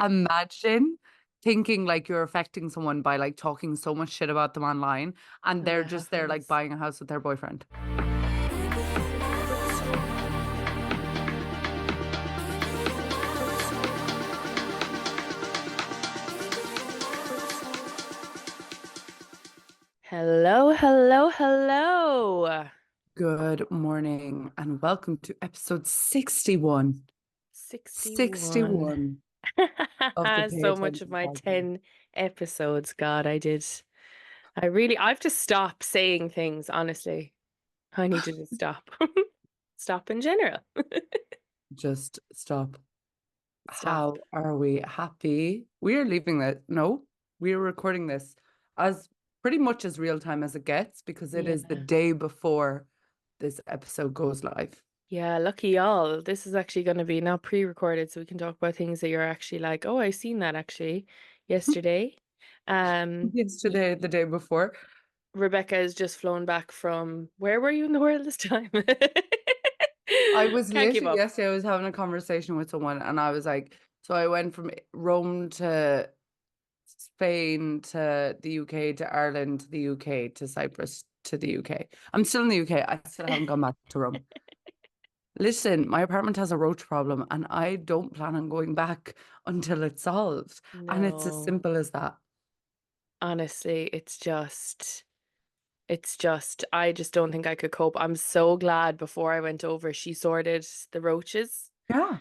Imagine thinking like you're affecting someone by like talking so much shit about them online and And they're it just there like happens. buying a house with their boyfriend. But so, but so, but so. Hello, hello, hello. Good morning and welcome to episode 61. 61. 61 of the Pay So much of Attention my podcast. 10 episodes. God, I've just stopped saying things, honestly. I need to just stop. Stop in general. Just stop. Stop. How are we? Happy? We are leaving this. No, we are recording this as pretty much as real time as it gets because it is the Yeah. day before this episode goes live. Yeah, lucky y'all. This is actually going to be now pre-recorded so we can talk about things that you're actually like, oh, I seen that actually yesterday. Y Yesterday, the day before. Rebecca has just flown back from where were you in the world this time? I was Can't keep literally up. yesterday, I was having a conversation with someone and I was like, so I went from Rome to Spain to the UK to Ireland to the UK to Cyprus to the UK. I'm still in the UK. I still haven't gone back to Rome. Listen, my apartment has a roach problem and I don't plan on going back until it's solved. And it's as No, simple as that. honestly, I just don't think I could cope. I'm so glad before I went over, she sorted the roaches Yeah.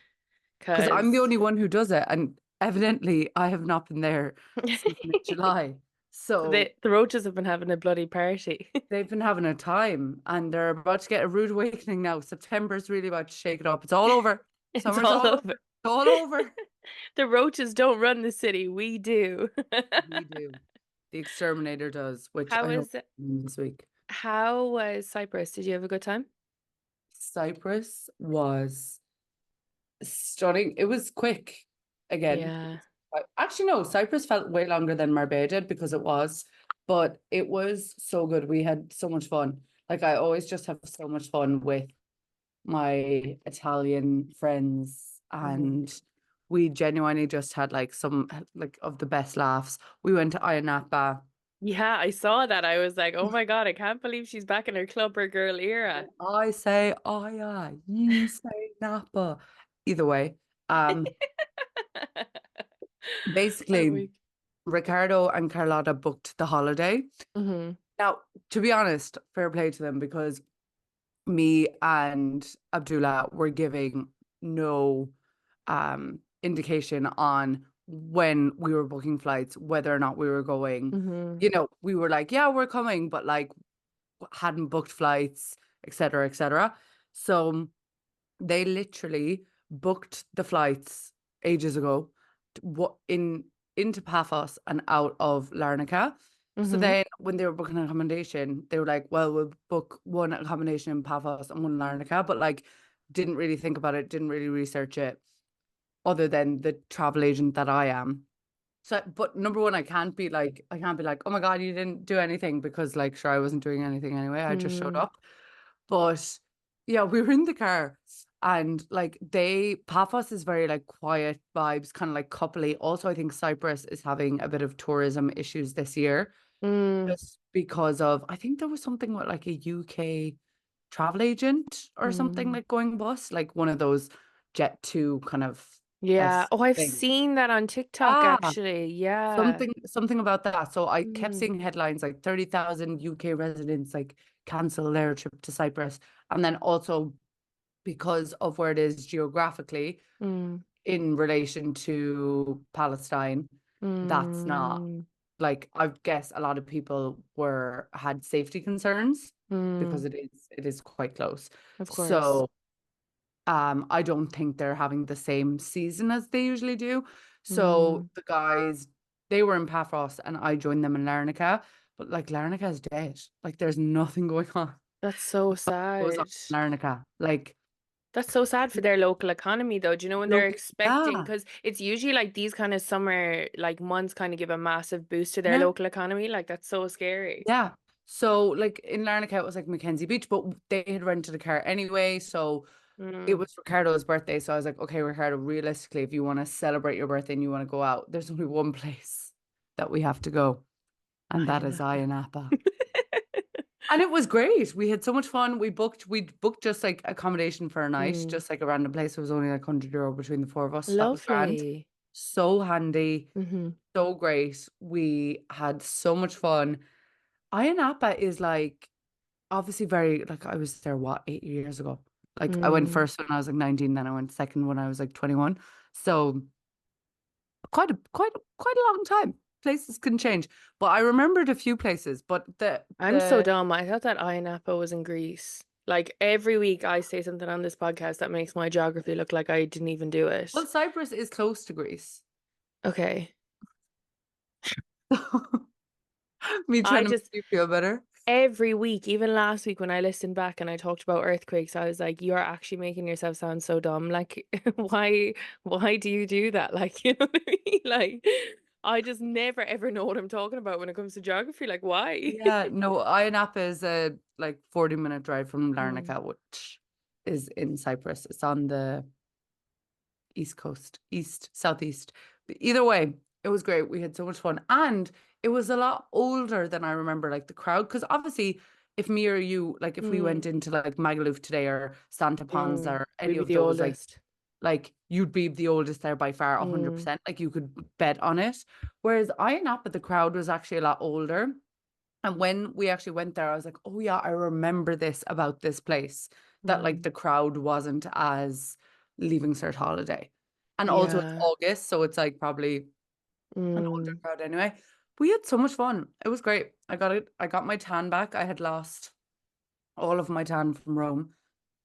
Because I'm the because only one who does it. And evidently I have not been there since mid-July. So the roaches have been having a bloody party. they've been having a time and they're about to get a rude awakening now. September's really about to shake it up. It's all over. It's Summer's all all over. over. It's all over. The roaches don't run the city. We do. We do. The exterminator does, which How I hope is it? this week. How was Cyprus? Did you have a good time? Cyprus was stunning. It was quick again. Yeah. Actually, no, Cyprus felt way longer than Marbella did because it was, but it was so good. We had so much fun. Like I always just have so much fun with my Italian friends Mhm. and we genuinely just had like some like of the best laughs. We went to Ayia Napa. Yeah, I saw that. I was like, oh my God, I can't believe she's back in her clubber girl era. I say Ayia, you say Napa. Either way. Um, I'm basically weak. Ricardo and Carlotta booked the holiday. Hmm. Now, to be honest, fair play to them because me and Abdullah were giving no indication on when we were booking flights, whether or not we were going. Hmm. You know, we were like, yeah, we're coming, but like hadn't booked flights, etc., etc. So they literally booked the flights ages ago, what in into Paphos and out of Larnaca. So Hmm. then when they were booking accommodation, they were like, well, we'll book one accommodation in Paphos and one in Larnaca, but like didn't really think about it, didn't really research it, other than the travel agent that I am. So, but number one, I can't be like, oh my God, you didn't do anything because like, sure, I wasn't doing anything anyway. I just showed Mm. up. But yeah, we were in the car and like Paphos is very like quiet vibes, kind of like coupley. Also, I think Cyprus is having a bit of tourism issues this year Mm. just because of, I think there was something with like a UK travel agent or something Mm. like going bust, like one of those Jet2 kind of Yeah. Oh, I've thing. seen that on TikTok Ah, actually. Yeah. something about that. So I kept Mm. seeing headlines like 30,000 UK residents like cancel their trip to Cyprus. And then also because of where it is geographically Mm. in relation to Palestine, that's not Mm. like I guess a lot of people were had safety concerns because Mm. it is quite close. Of course. So I don't think they're having the same season as they usually do. So Mm. the guys, they were in Paphos and I joined them in Larnaca, but like Larnaca is dead. Like there's nothing going on. That's so Goes on sad. in Larnaca. Like That's so sad for their local economy, though. Do you know when they're look, expecting? yeah, Because it's usually like these kind of summer like months kind of give a massive boost to their yeah, local economy. Like that's so scary. yeah. So like in Larnaca it was like Mackenzie Beach, but they had rented a car anyway. So it Mm. was Ricardo's birthday. So I was like, okay, Ricardo, realistically, if you want to celebrate your birthday and you want to go out, there's only one place that we have to go, and I that don't is know. Napa. And it was great. We had so much fun. We booked just like accommodation for a night, Mm. just like a random place. It was only like €100 between the four of us. That was grand. Lovely. So handy, Hmm. so great. We had so much fun. Ayia Napa is like obviously very like I was there what 8 years ago. Like I went Mm. first when I was like 19, then I went second when I was like 21. So quite a long time. Places can change. But I remembered a few places. But I'm so the dumb. I thought that Napa was in Greece. Like every week I say something on this podcast that makes my geography look like I didn't even do well, it. Cyprus is close to Greece. Okay. Me I trying to make just you feel better. every week, even last week when I listened back and I talked about earthquakes, I was like, you're actually making yourself sound so dumb. Like, why do you do that? Like, you know what I mean? Like, I just never ever know what I'm talking about when it comes to geography. Like, why? Yeah, no, Ayia Napa is a like 40-minute drive from Mm, Larnaca, which is in Cyprus. It's on the East Coast, southeast. But either way, it was great. We had so much fun. And it was a lot older than I remember, like the crowd. Because obviously, if me or you, like if we went mm, into like Magaluf today or Santa Ponza mm. or any We'd be of the those, oldest. like you'd be the oldest there by far, Mm, 100%. Like you could bet on it. Whereas I Napa, the crowd was actually a lot older. And when we actually went there, I was like, oh yeah, I remember this about this place, that like mm, the crowd wasn't as Leaving Cert holiday. And also it's yeah. August, so it's like probably an older Mm. crowd anyway. We had so much fun. It was great. I got it. I got my tan back. I had lost all of my tan from Rome.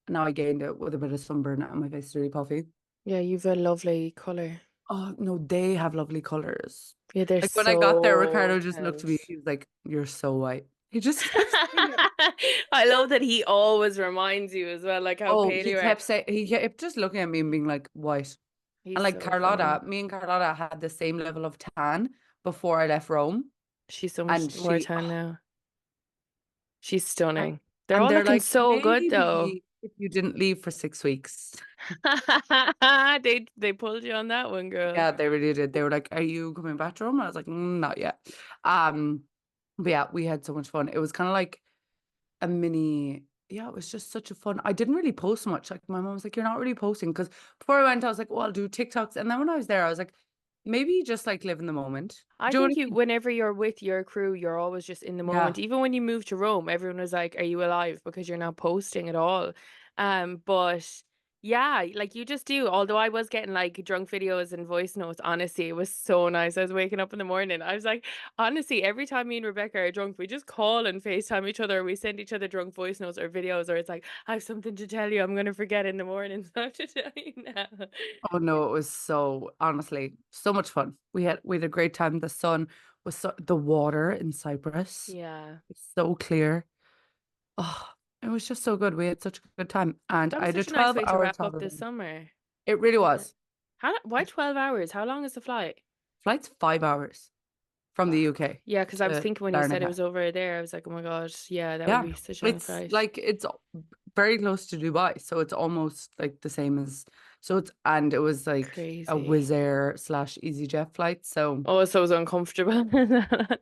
Now I gained it with a bit of sunburn and my face is really puffy. Yeah, you've a lovely color. Oh no, they have lovely colors. Yeah, they're Like when I got there, so Ricardo just looked at me. tense. He was like, "You're so white." He just kept saying it. I love that he always reminds you as well, like how Oh, pale he you are. kept saying he kept just looking at me and being like, "White." And He's like so funny. Carlotta, me and Carlotta had the same level of tan before I left Rome, She's so much and more she, tan now. She's and, stunning. They're and all they're looking like, so good though. maybe if you didn't leave for 6 weeks. They pulled you on that one, girl. Yeah, they really did. They were like, "Are you coming back to Rome?" I was like, Not yet." Um, but yeah, we had so much fun. It was kind of like a mini, yeah, it was just such a fun. I didn't really post much. Like my mom was like, "You're not really posting," because before I went, I was like, "Well, I'll do TikToks," and then when I was there, I was like, maybe just like live in the moment. I Do you know what think I you, mean? whenever you're with your crew, you're always just in the moment. Yeah. Even when you moved to Rome, everyone was like, "Are you alive?" Because you're not posting at all. But yeah, like you just do. Although I was getting like drunk videos and voice notes, honestly, it was so nice. I was waking up in the morning. I was like, honestly, every time me and Rebecca are drunk, we just call and FaceTime each other. We send each other drunk voice notes or videos, or it's like, I have something to tell you. I'm gonna forget in the morning, so I have to tell you now. Oh no, it was so honestly so much fun. We had a great time. The sun was the water in Cyprus. Yeah. It's so clear. Oh, it was just so good. We had such a good time. And That I was had a such a nice 12 way to hour wrap up travel this day. summer. It really Wasn't it? was. Why 12 hours? How long is the flight? Flight's 5 hours from the Fuck. UK Yeah, because I was to thinking when you said it Larnaca. was over there, I was like, oh my God, yeah, that would Yeah. be such a long It's flight. like it's very close to Dubai. So it's almost like the same as and it was like a Crazy. Wizz Air slash EasyJet flight. So Oh, so it was uncomfortable at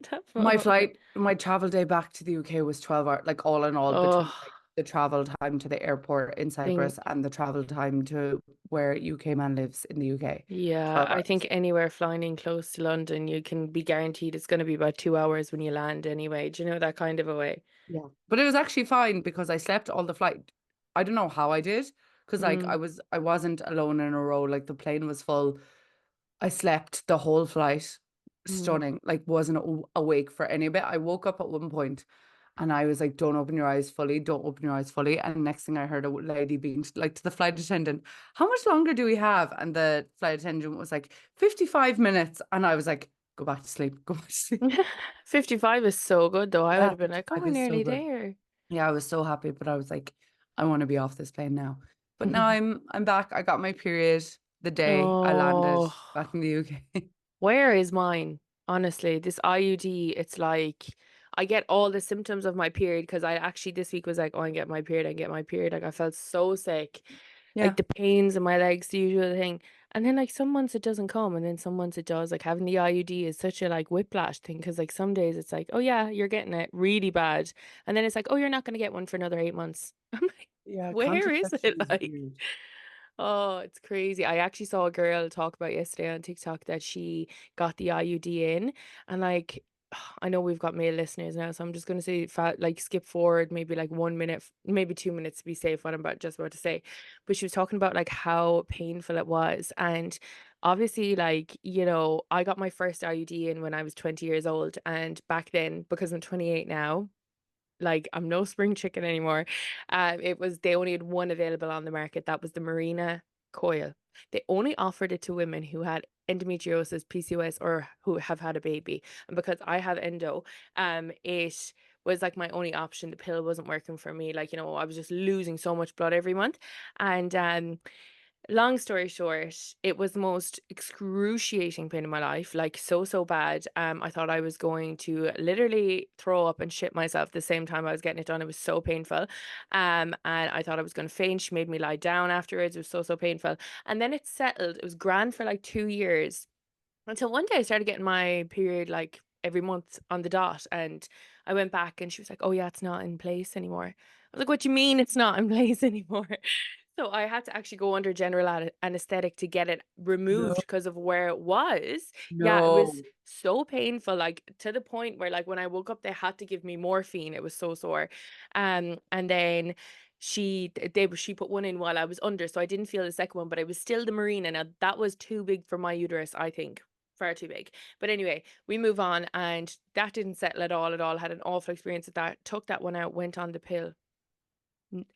that moment. my travel day back to the UK was 12 hours, like all in all, Oh, between like the travel time to the airport in think, Cyprus and the travel time to where UK man lives in the UK. yeah, 12 I think hours. anywhere flying in close to London, you can be guaranteed it's going to be about 2 hours when you land anyway. Do you know that kind of a way? Yeah. But it was actually fine because I slept all the flight. I don't know how I did because like Mm, I wasn't alone in a row. Like the plane was full. I slept the whole flight. mm. Stunning. Like wasn't awake for any bit. I woke up at one point and I was like, "Don't open your eyes fully. Don't open your eyes fully." And next thing I heard a lady being like to the flight attendant, "How much longer do we have?" And the flight attendant was like, "55 minutes." And I was like, "Go back to sleep. Go back to sleep." 55 is so good though. I would Yeah, have been like, oh, 55 we're is so nearly good. there. Yeah, I was so happy, but I was like, I want to be off this plane now. But now I'm back. I got my period the day I landed Oh. back in the UK. Where is mine? Honestly, this IUD, it's like I get all the symptoms of my period because I actually this week was like, oh, I get my period, I get my period. Like I felt so sick. Yeah. like the pains in my legs, the usual thing. And then like some months it doesn't come, and then some months it does. Like having the IUD is such a like whiplash thing because like some days it's like, oh yeah, you're getting it really bad, and then it's like, oh, you're not gonna get one for another 8 months. I'm like, Yeah, where is contraception it? is Like, weird. oh, it's crazy. I actually saw a girl talk about yesterday on TikTok that she got the IUD in, and like I know we've got male listeners now, so I'm just gonna say like skip forward maybe like 1 minute, maybe 2 minutes to be safe what I'm about to say. But she was talking about like how painful it was, and obviously like, I got my first IUD in when I was 20 years old, and back then because I'm 28 now, like I'm no spring chicken anymore. It was they only had one available on the market. That was the Marina coil. They only offered it to women who had endometriosis, PCOS, or who have had a baby. And because I have endo, it was like my only option. The pill wasn't working for me. Like, I was just losing so much blood every month. And long story short, it was the most excruciating pain in my life, like so, so bad. I thought I was going to literally throw up and shit myself the same time I was getting it done. It was so painful. And I thought I was going to faint. She made me lie down afterwards. It was so, so painful. And then it settled. It was grand for like 2 years until one day I started getting my period like every month on the dot. And I went back and she was like, oh, yeah, it's not in place anymore. I was like, what do you mean it's not in place anymore? So I had to actually go under general anesthetic to get it removed No, because of where it was. Yeah, it was no. so painful, like to the point where like when I woke up, they had to give me morphine. It was so sore. And then she put one in while I was under, so I didn't feel the second one, but it was still the marina. Now that was too big for my uterus, I think. Far too big. But anyway, we move on, and that didn't settle at all, at all. Had an awful experience with that. Took that one out, went on the pill.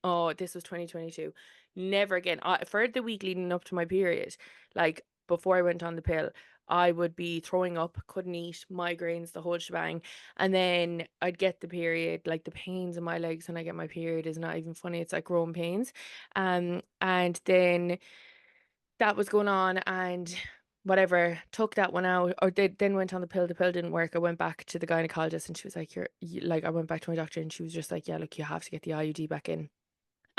Oh, this was 2022. Never again. For the week leading up to my period, like before I went on the pill, I would be throwing up, couldn't eat, migraines, the whole shebang. And then I'd get the period, like the pains in my legs when I get my period is not even funny. It's like growing pains. And then that was going on, and whatever, took that one out, or then went on the pill. The pill didn't work. I went back to the gynecologist, and she was like, like, I went back to my doctor, and she was just like, yeah, look, you have to get the IUD back in.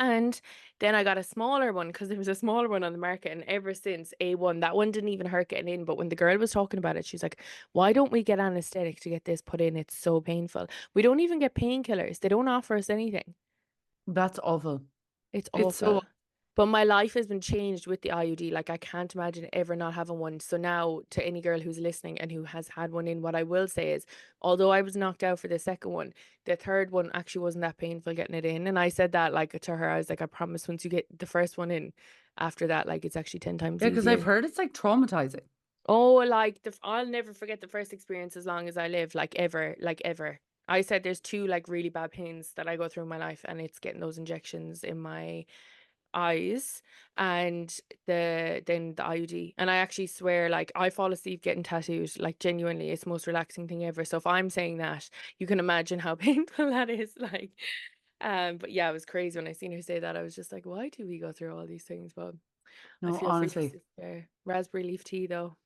And then I got a smaller one because there was a smaller one on the market. And ever since A1, that one didn't even hurt getting in. But when the girl was talking about it, she's like, why don't we get anesthetic to get this put in? It's so painful. We don't even get painkillers. They don't offer us anything. That's awful. It's It's so awful. But my life has been changed with the IUD. Like, I can't imagine ever not having one. So now, to any girl who's listening and who has had one in, what I will say is, although I was knocked out for the second one, the third one actually wasn't that painful getting it in. And I said that like to her, I was like, I promise once you get the first one in, after that, like it's actually 10 times yeah, because I've easier. heard it's like traumatizing. Oh, like I'll never forget the first experience as long as I live, like ever, like ever. I said there's two like really bad pains that I go through in my life, and it's getting those injections in my eyes and the IUD. And I actually swear, like I fall asleep getting tattooed. Like genuinely, it's the most relaxing thing ever. So if I'm saying that, you can imagine how painful that is. Like, but yeah, it was crazy when I seen her say that. I was just like, why do we go through all these things? But I No, feel for your honestly. sister. Raspberry leaf tea though.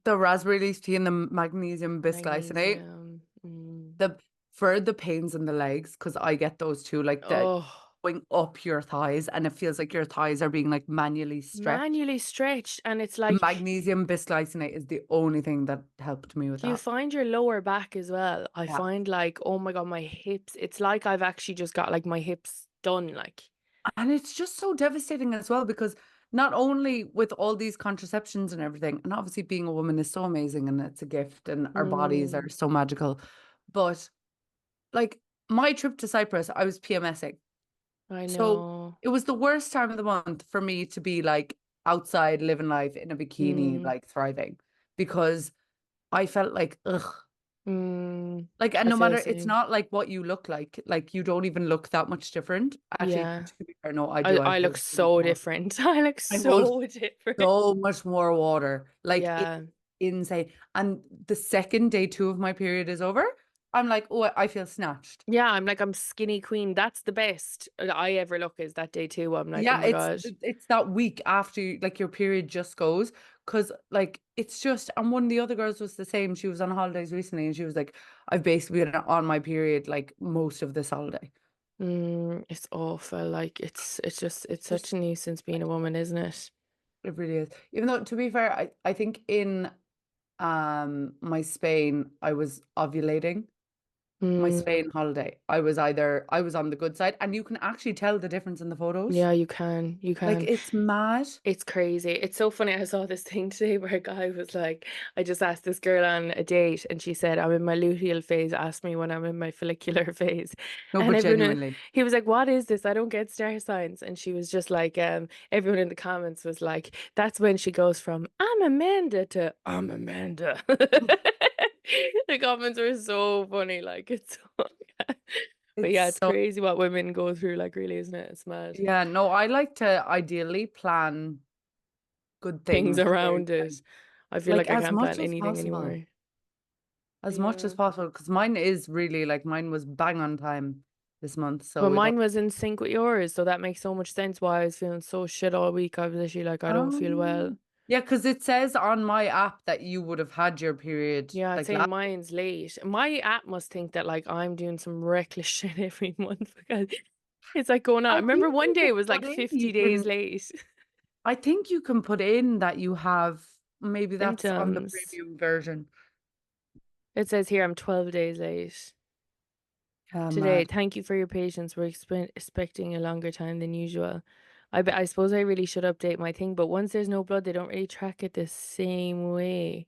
The raspberry leaf tea and the magnesium bisglycinate, Magnesium. Mm. the for the pains in the legs, because I get those too, like the Oh, going up your thighs and it feels like your thighs are being like manually stretched. manually stretched. And it's The like, magnesium bisglycinate is the only thing that helped me with do you that. find your lower back as well? I Yeah. find like, oh my God, my hips, it's like I've actually just got like my hips done. Like, And it's just so devastating as well because not only with all these contraceptions and everything, and obviously being a woman is so amazing and it's a gift and our bodies are mm, so magical. But like my trip to Cyprus, I was PMSing. I So know. it was the worst time of the month for me to be like outside living life in a bikini, Mm, like thriving, because I felt like, ugh. Like, and I no feel the matter, it's same. not like what you look like you don't even look that much different. Actually, Yeah. to be fair, no, I I, do. I I look hold so much so more. different. I look I hold so different. so much more water. Like, it's Yeah. insane. And the second day two of my period is over, I'm like, oh, I feel snatched. Yeah, I'm like, I'm skinny queen. That's the best I ever look is that day too. I'm like, oh Yeah, my God. it's that week after like your period just goes because like it's just and one of the other girls was the same. She was on holidays recently and she was like, I've basically been on my period like most of this holiday. It's awful. Like it's Just such a nuisance being a woman, isn't it? it really is. Even though, to be fair, I think in my Spain, I was ovulating. My Mm, Spain holiday. I was on the good side, and you can actually tell the difference in the photos. yeah, you can. You Like can. it's mad. It's crazy. It's so funny. I saw this thing today where a guy was like, I just asked this girl on a date and she said, I'm in my luteal phase. Ask me when I'm in my follicular phase. No, And but everyone, genuinely. he was like, what is this? I don't get star signs. And she was just like, everyone in the comments was like, that's when she goes from, I'm Amanda to, I'm Amanda. The comments were so funny. Like, it's so, but It's yeah, it's so crazy what women go through, like, really, isn't it? It's mad. yeah, no, I like to ideally plan good Things things during around it. time. I feel Like like I can't plan anything possible. anymore. As much as Yeah. possible. Because mine is really like mine was bang on time this month. But So we got mine was in sync with yours, so that makes so much sense why I was feeling so shit all week. I was literally like, I don't feel well. yeah, because it says on my app that you would have had your period Yeah, it's like saying last. mine's late. My app must think that like I'm doing some reckless shit every month because it's like going on. I I remember think one you day can it was put like in 50 days late. I think you can put in that you have maybe that's on the Symptoms. premium version. It says here I'm 12 days late. Yeah, Today, mad. thank you for your patience. We're expecting a longer time than usual. I suppose I really should update my thing, but once there's no blood, they don't really track it the same way.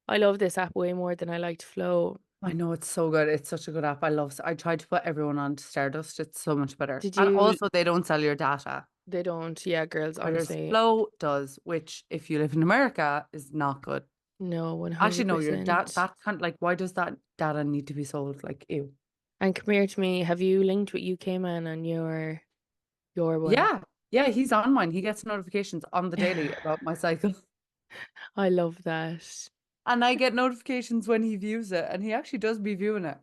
I love this app way more than I liked Flow. I know it's so good. It's such a good app. I tried to put everyone on to Stardust. It's so much better. Did And you? also they don't sell your data. They don't. Yeah, girls, Whereas honestly, Flow does, which if you live in America is not good. no, Actually, no, your data 100%. that can't like why does that data need to be sold? Like ew. And come here to me. Have you linked with UK Man on your one? Yeah. Yeah, he's on mine. He gets notifications on the daily about my cycle. I love that. And I get notifications when he views it, and he actually does be viewing it.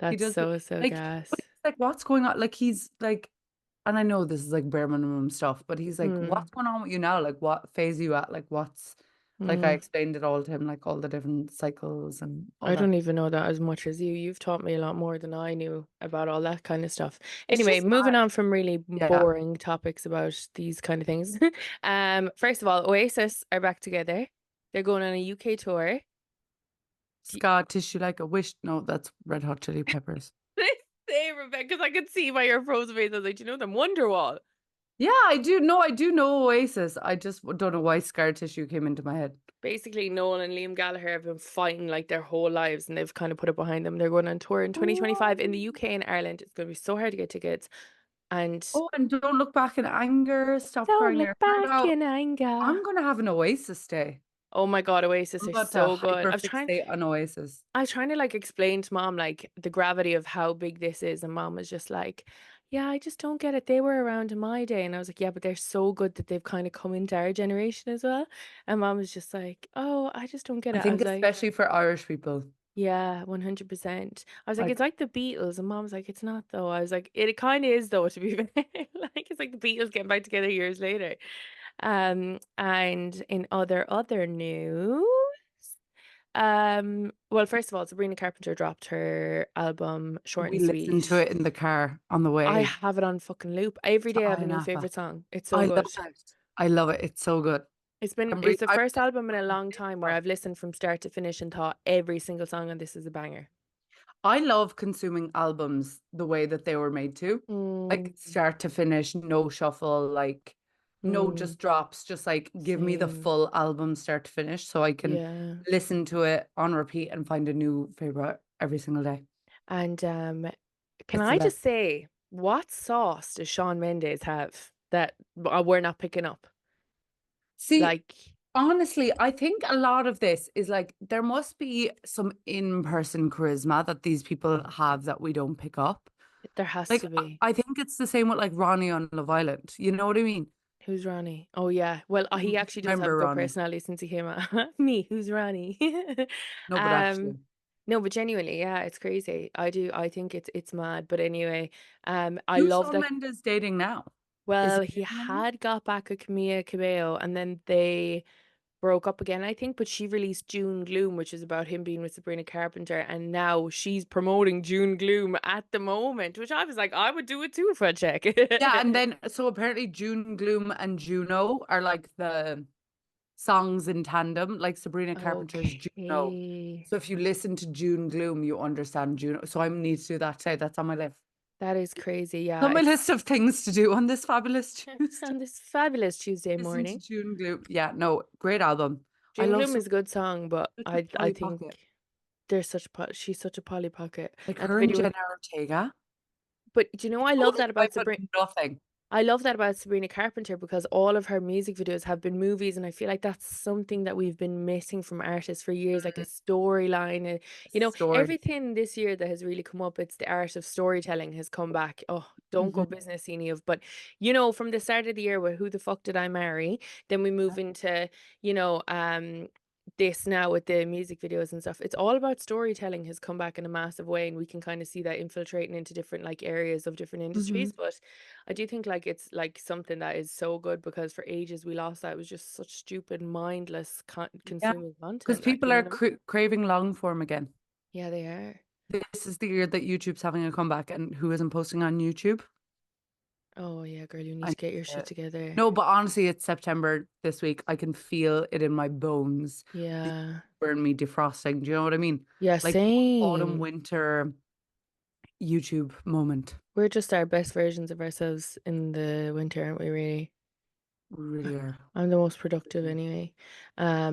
He That's does be so like, but gas. he's like, what's going on? Like, he's like, and I know this is like bare minimum stuff, but he's like, Hmm. what's going on with you now? Like, what phase are you at? Like, what's like, I Hmm. explained it all to him, like all the different cycles and all I that. don't even know that as much as you. You've taught me a lot more than I knew about all that kind of stuff. It's Anyway, just moving mad. on from really Yeah. boring topics about these kind of things. First of all, Oasis are back together. They're going on a UK tour. Do Scar tissue like a wish. No, that's Red Hot Chili Peppers. they say, Rebecca? Because I could see by your frozen face. I was like, do you know them Wonderwall? Yeah, I do know. I do know Oasis. I just don't know why scar tissue came into my head. Basically, Noel and Liam Gallagher have been fighting like their whole lives and they've kind of put it behind them. They're going on tour in 2025 in the Oh. UK and Ireland. It's going to be so hard to get tickets. And Oh, and don't look back in anger. Stop don't crying your look heart back out. in anger. I'm gonna have an Oasis day. Oh my God, I'm Oasis are about to so good. hyperfixate on Oasis. I was trying to like explain to mom like the gravity of how big this is, and mom was just like, "Yeah, I just don't get it. They were around in my day." And I was like, "Yeah, but they're so good that they've kind of come into our generation as well." And mom was just like, "Oh, I just don't get I it." I think was like, especially for Irish people. "Yeah, 100%." I was like, "It's Like like the Beatles." And mom was like, "It's not though." I was like, "It kind of is though, to be fair." Like it's like the Beatles getting back together years later. And in other news, well, first of all, Sabrina Carpenter dropped her album Short we and listened to Sweet. it in the car on the I way have it on fucking loop. Every to day I have a Iron new Appa. favorite song. It's so I love good. it. I love it. It's so good. It's the I'm first album in a listening long to time where it. I've listened from start to finish and thought every single song on this is a banger. I love consuming albums the way that they were made to. Mm, Like start to finish, no shuffle, like no mm, just drops, just like give me the same. full album start to finish so I can Yeah. listen to it on repeat and find a new favorite every single day. And can It's the I best. just say, what sauce does Shawn Mendes have that we're not picking up? See, Like, honestly, I think a lot of this is like there must be some in-person charisma that these people have that we don't pick up. there has Like to be. I think it's the same with like Ronnie on Love Island. You know what I mean? Who's Ronnie? Oh yeah. Well, he actually does have a Remember good Ronnie? personality since he came out. Me, who's Ronnie? No, but Um, actually, no, but genuinely, yeah, it's crazy. I think it's mad. But anyway, I who's love Shawn that. Mendes dating now? Is Well, he he dating anyone? had got back with Camilla Cabello, and then they broke up again, I think, but she released June Gloom, which is about him being with Sabrina Carpenter, and now she's promoting June Gloom at the moment, which I was like, I would do it too for a check. Yeah, and then so apparently June Gloom and Juno are like the songs in tandem, like Sabrina Carpenter's Juno. Okay. So if you listen to June Gloom, you understand Juno. So I need to do that today. That's on my list. That is crazy. Yeah, On my list of things to do on this fabulous Tuesday. on this fabulous Tuesday Listen to morning. June Gloom. Yeah, no, great album. I June love Gloom is a good song, but such a I Polly think Pocket. she's such a Polly Pocket. Like And the her and video with, Jenna Ortega. but do you know I Oh, love that I about put Sabrina. nothing. I love that about Sabrina Carpenter because all of her music videos have been movies, and I feel like that's something that we've been missing from artists for years, like a storyline. And Story. everything this year that has really come up, it's the art of storytelling has come back. Oh, don't go Mhm. businessy of, but from the start of the year with Who the Fuck Did I Marry? Then we move into, you know, this now with the music videos and stuff. It's all about storytelling has come back in a massive way, and we can kind of see that infiltrating into different like areas of different Mhm. industries. But I do think like it's like something that is so good because for ages we lost that. It was just such stupid, mindless Yeah, consuming because content. Like, people you know are what I mean? craving long form again. Yeah, they are. This is the year that YouTube's having a comeback, and who isn't posting on YouTube? Oh yeah, girl, you need I to get your shit uh, together. no, but honestly, it's September this week. I can feel it in my bones. The Yeah. burn me defrosting. Do you know what I mean? Yeah, Like autumn, same. winter YouTube moment. We're just our best versions of ourselves in the winter, aren't we, really? We really are. I'm the most productive anyway.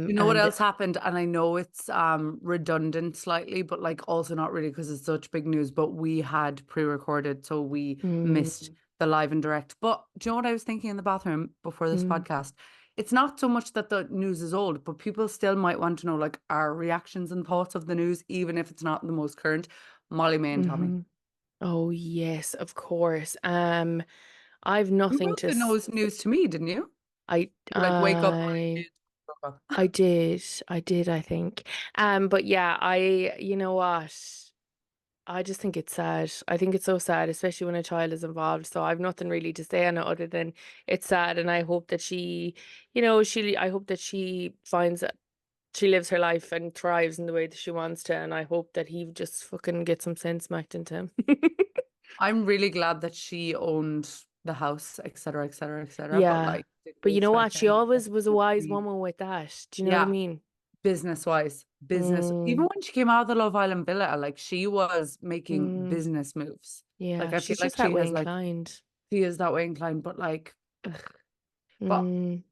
You know what And else happened? And I know it's redundant slightly, but like also not really because it's such big news, but we had pre-recorded, so we missed mm, the live and direct. But do you know what I was thinking in the bathroom before this mm, podcast? It's not so much that the news is old, but people still might want to know like our reactions and thoughts of the news, even if it's not the most current. Molly May and Tommy. hmm Oh yes, of course. I've You nothing wrote the news to me, didn't you? I You were like, wake up, Molly May I broke up. I did. I did, I think. But yeah, you know what? I just think it's sad. I think it's so sad, especially when a child is involved. So I've nothing really to say on it other than it's sad. And I hope that I hope that she finds that she lives her life and thrives in the way that she wants to. And I hope that he just fucking gets some sense smacked into him. I'm really glad that she owned the house, et cetera, et cetera, et cetera. But Yeah. like, did But we you know what? expect She anything less? always was a wise woman with that. Do you know what I Yeah, mean? business wise, business. Even Mm, when she came out of the Love Island villa, like she was making mm, business moves. Like yeah. I feel She's like just that she way has like inclined. she is that way inclined, but like, ugh. But Mm,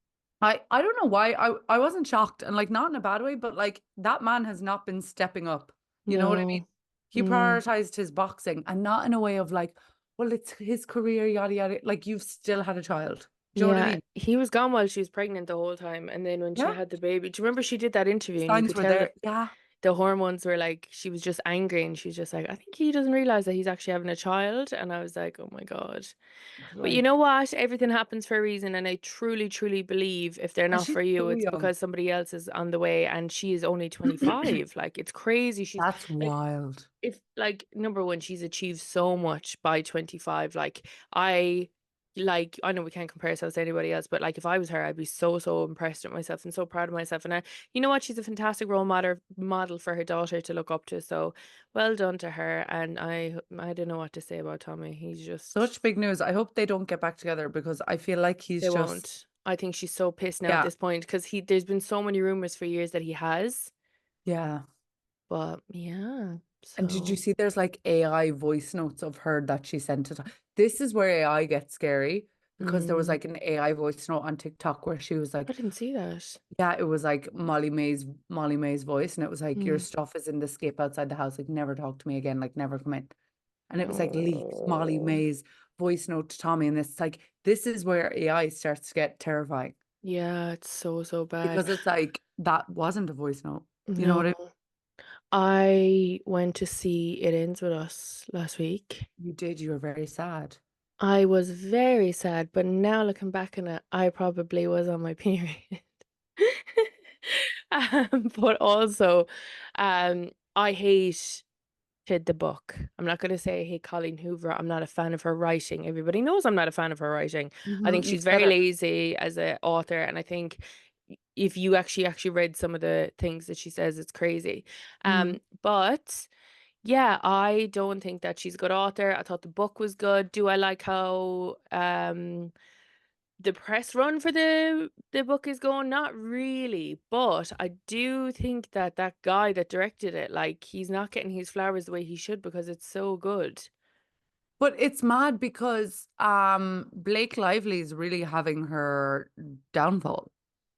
I don't know why I wasn't shocked and like not in a bad way, but like that man has not been stepping up. You know what I mean? no. He Mm. prioritized his boxing and not in a way of like, well, it's his career, yada yada. Like you've still had a child. Do you know what I Yeah, mean? he was gone while she was pregnant the whole time. And then when she Yeah. had the baby, do you remember she did that interview and you Signs could were tell there. that Yeah. the hormones were like, she was just angry and she's just like, I think he doesn't realize that he's actually having a child. And I was like, oh my God. But you know Like, what? Everything happens for a reason. And I truly, truly believe if they're and not she's for you, so it's young. because somebody else is on the way and she is only 25. Like, it's crazy. She's That's like, wild. if like number one, she's achieved so much by 25. I I know we can't compare ourselves to anybody else, but like if I was her, I'd be so, so impressed with myself and so proud of myself. And you know what? She's a fantastic model for her daughter to look up to. So well done to her. And I don't know what to say about Tommy. He's Such just big news. I hope they don't get back together because I feel like he's they just, won't. I think she's so pissed now at yeah, this point because there's been so many rumors for years that he has. yeah. But yeah. And did you So see there's like AI voice notes of her that she sent to this is where AI gets scary because there was mm, like an AI voice note on TikTok where she was I like, didn't see that. yeah, it was like Molly May's voice, and it was like your Mm. stuff is in the skip outside the house, like never talk to me again, like never come in. And it was like leaked Molly Oh. May's voice note to Tommy, and it's like this is where AI starts to get terrifying Yeah, it's so, so bad. because it's like that wasn't a voice note. You know what I mean? No, I went to see It Ends With Us last week. You did, you were very sad. I was very sad, but now looking back on it, I probably was on my period. But also, I hated the book. I'm not going to say I hate Colleen Hoover. I'm not a fan of her writing. Everybody knows I'm not a fan of her writing. I think You she's said very it. lazy as an author, and I think if you actually read some of the things that she says, it's crazy. Mm. But yeah, I don't think that she's a good author. I thought the book was good. Do I like how the press run for the book is going? Not really, but I do think that that guy that directed it, like, he's not getting his flowers the way he should because it's so good. But it's mad because Blake Lively is really having her downfall.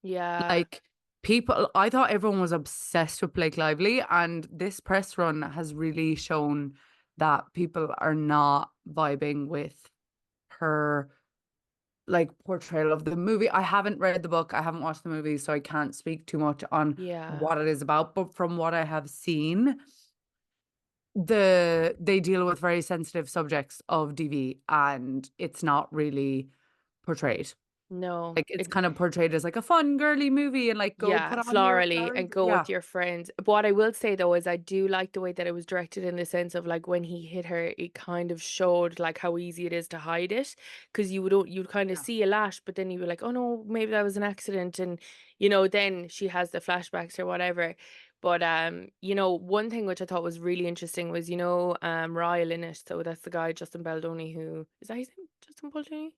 Yeah, Like people, I thought everyone was obsessed with Blake Lively, and this press run has really shown that people are not vibing with her like portrayal of the movie. I haven't read the book, I haven't watched the movie, so I can't speak too much on yeah, what it is about. But from what I have seen, they deal with very sensitive subjects of DV, and it's not really portrayed. no, Like it's kind of portrayed as like a fun girly movie and like go yeah, put on your florally flowers. and go Yeah. with your friends. What I will say though is I do like the way that it was directed in the sense of like when he hit her, it kind of showed like how easy it is to hide it because you'd kind of Yeah. see a lash, but then you were like, oh no, maybe that was an accident, and then she has the flashbacks or whatever. But one thing which I thought was really interesting was Ryle in it. So that's the guy Justin Baldoni, who is that his name? Justin Baldoni?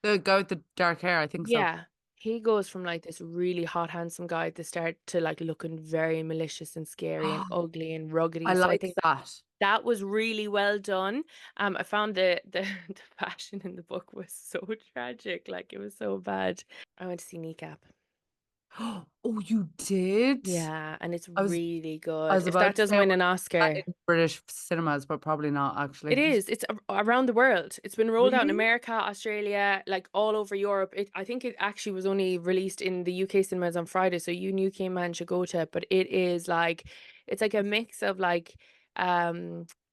The guy with the dark hair, I think so. Yeah. He goes from like this really hot, handsome guy at the start to like looking very malicious and scary and ugly and I ruggedy. So I like think that. that was really well done. I found the fashion in the book was so tragic. Like it was so bad. I went to see Kneecap. Oh, you did? Yeah, and it's I was really I good. was If that about to doesn't say I win want an to see that Oscar, in British cinemas, but probably not it actually. is. It's around the world. It's been rolled out in Really? America, Australia, like all over Europe. I think it actually was only released in the UK cinemas on Friday, so you new UK man should go to it. But it's like a mix of like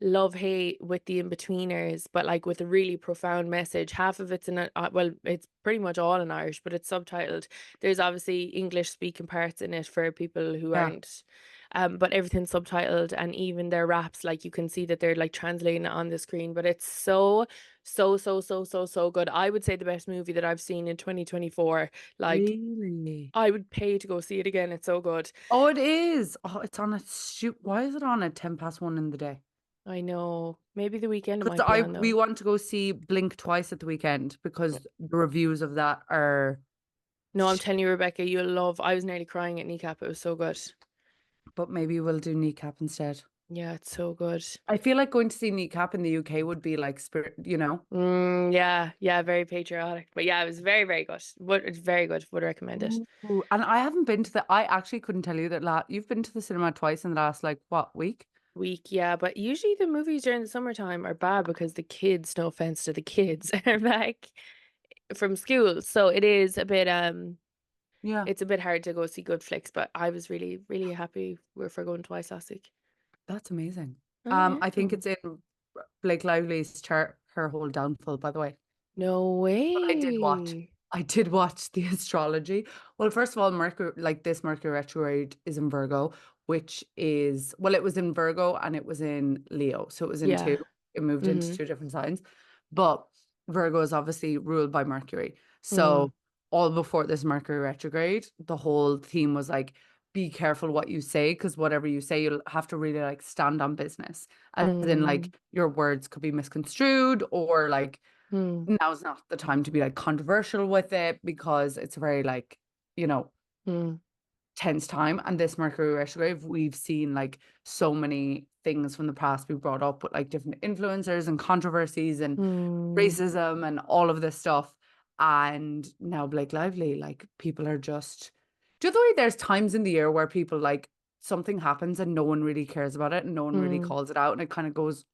love hate with the in-betweeners, but like with a really profound message. Half of it's well, it's pretty much all in Irish, but it's subtitled. There's obviously English speaking parts in it for people who Yeah. aren't but everything's subtitled, and even their raps, like you can see that they're like translating it on the screen. But it's so, so, so, so, so, so good. I would say the best movie that I've seen in 2024. Like Really? I would pay to go see it again. It's so good. Oh, it is. Oh, it's on a shoot. Why is it on at 1:10 in the day? I know. Maybe the weekend it Because might be I on we though. want to go see Blink twice at the weekend because the reviews of that are No, I'm telling you, Rebecca, you'll love. I was nearly crying at Kneecap. It was so good. but maybe we'll do Kneecap instead. Yeah, it's so good. I feel like going to see Kneecap in the UK would be like spirit. Yeah, yeah, very patriotic. But yeah, it was very, very good. It's very good. Would recommend it. Ooh, and I haven't been to I actually couldn't tell you that you've been to the cinema twice in the last like what week? Week, yeah, but usually the movies during the summertime are bad because the kids, no offense to the kids, are back from school. So it is a bit Yeah, it's a bit hard to go see good flicks, but I was really, really happy for going twice last week. that's amazing. I I think know. it's in Blake Lively's chart, her whole downfall, by the way. No But I did watch. way. I did watch the astrology. Well, first of all, Mercury, like this Mercury retrograde is in Virgo, which is, well, it was in Virgo and it was in Leo. So it was in two. Yeah. It moved into Mm-hmm. two different signs. But Virgo is obviously ruled by Mercury. Mm, So all before this Mercury retrograde, the whole theme was like, be careful what you say, because whatever you say, you'll have to really like stand on business. As in, mm, like, your words could be misconstrued or like mm, now's not the time to be like controversial with it because it's a very like, you know, mm, tense time. And this Mercury retrograde, we've seen like so many things from the past be brought up with like different influencers and controversies and mm, racism and all of this stuff. And now Blake Lively, like people are just, do you know the way there's times in the year where people like something happens and no one really cares about it and no one really mm, calls it out and it kind of goes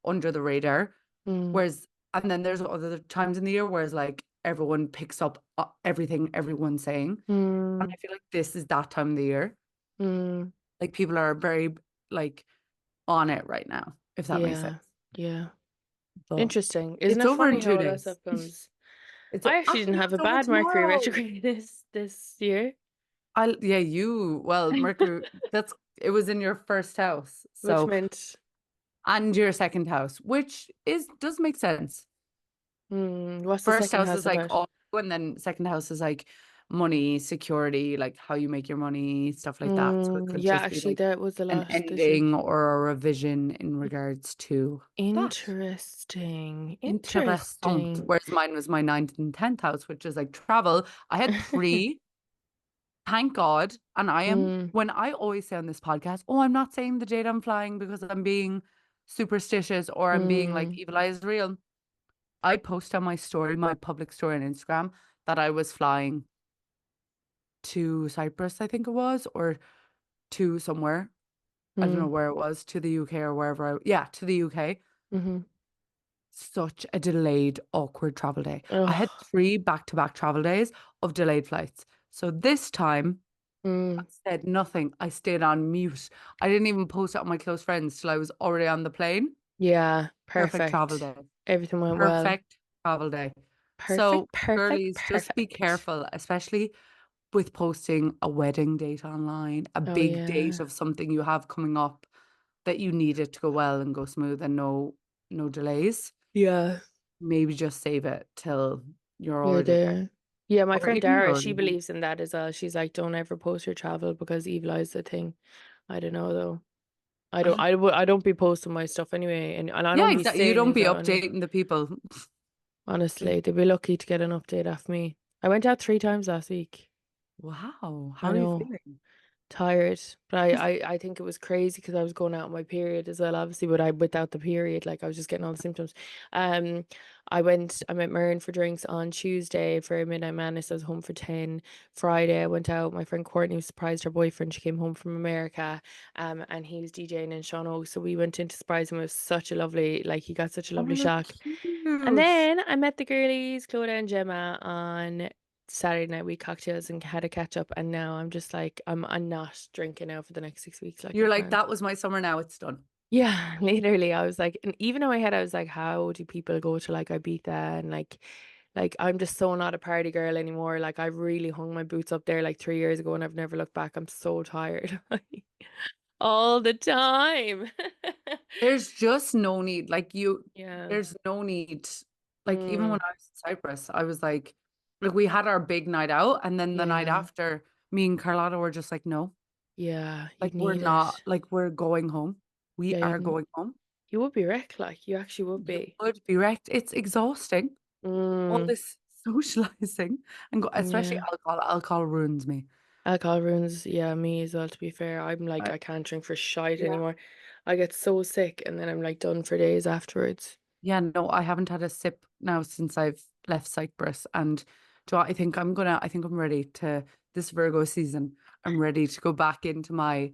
under the radar. mm, Whereas, and then there's other times in the year whereas like everyone picks up everything everyone's saying. And mm, I feel like this is that time of the year. mm. Like people are very like on it right now, if that makes sense. Yeah. Yeah. But Interesting. Isn't it's it over in funny how two all that days. stuff comes? It's I actually actually didn't no, have it's a over bad Mercury tomorrow. retrograde this year. Yeah, well, Mercury, it was in your first house. Which So, meant, and your second house, which does make sense. what's the First second house house is like about? all, and then second house is like money, security, like how you make your money, stuff like that. So it could Yeah, just be actually, like that was a an lot this year. ending or a revision in regards to that. Interesting. Interessant. Interesting. Whereas mine was my ninth and 10th house, which is like travel. I had three, thank God. And I am, Mm, when I always say on this podcast, oh, I'm not saying the date I'm flying because I'm being superstitious or I'm being like mm, evil eye is real. I post on my story, my public story on Instagram, that I was flying to Cyprus, I think it was, or to somewhere. I don't know mm, where it was, to the UK or wherever yeah, to the UK. mm-hmm. Such a delayed, awkward travel day. I had Oh, three back-to-back travel days of delayed flights. So this time I mm, said nothing. I stayed on mute. I didn't even post it on my close friends till I was already on the plane. yeah, Perfect travel perfect. day. Everything went well. Perfect travel day. So, Perfect, perfect, girlies, just be perfect. careful, especially with posting a wedding date online, a Oh, big date yeah. of something you have coming up that you need it to go well and go smooth and no delays. Yeah, Maybe just save it till you're you're already there. there. Yeah, my Or friend even you're Dara, she already home. believes in that as well. She's like, don't ever post your travel because evil eye's the thing. I don't know though. I don't be posting my stuff anyway, and I Yeah, don't be exactly. You saying don't things be out anyway. updating the people. Honestly, they'd be lucky to get an update off me. I went out 3 times last week. Wow. How I are you know. feeling? Tired, but I think it was crazy because I was going out on my period as well, obviously, but I without the period, like I was just getting all the symptoms. Um, I met Mern for drinks on Tuesday for a midnight madness. I was home for 10. Friday, I went out. My friend Courtney surprised her boyfriend. She came home from America, and he was DJing in Sean Oak, so we went in to surprise him. It was such a lovely, like he got such a lovely Oh, shock. And cute. then I met the girlies, Clodagh and Gemma, on Saturday night. We can't and had a catch up, and now I'm just like I'm not drinking now for the next 6 weeks. Like I You're like, can't. that was my summer, now it's done. Yeah, literally. I was like, and even in my head, I was like, how do people go to like Ibiza and like I'm just so not a party girl anymore. Like I really hung my boots up there like 3 years ago, and I've never looked back. I'm so tired, all the time. There's just no need. Yeah. There's no need. Like, even when Mm, I was in Cyprus, I was like, we had our big night out, and then the night yeah. after, me and Carlotta were just like, no, Yeah. like, You'd we're need not, it. like, we're going home. We Yeah, are you'd. going home. You would be wrecked, like you actually would You be. would be wrecked. It's exhausting. All Mm, this socializing and especially yeah. alcohol. Alcohol ruins me. Alcohol ruins, yeah, me as well, to be fair. I'm like, I, I can't drink for shite yeah. anymore. I get so sick and then I'm like done for days afterwards. Yeah, no, I haven't had a sip now since I've left Cyprus. And I think I think I'm ready to, this Virgo season, I'm ready to go back into my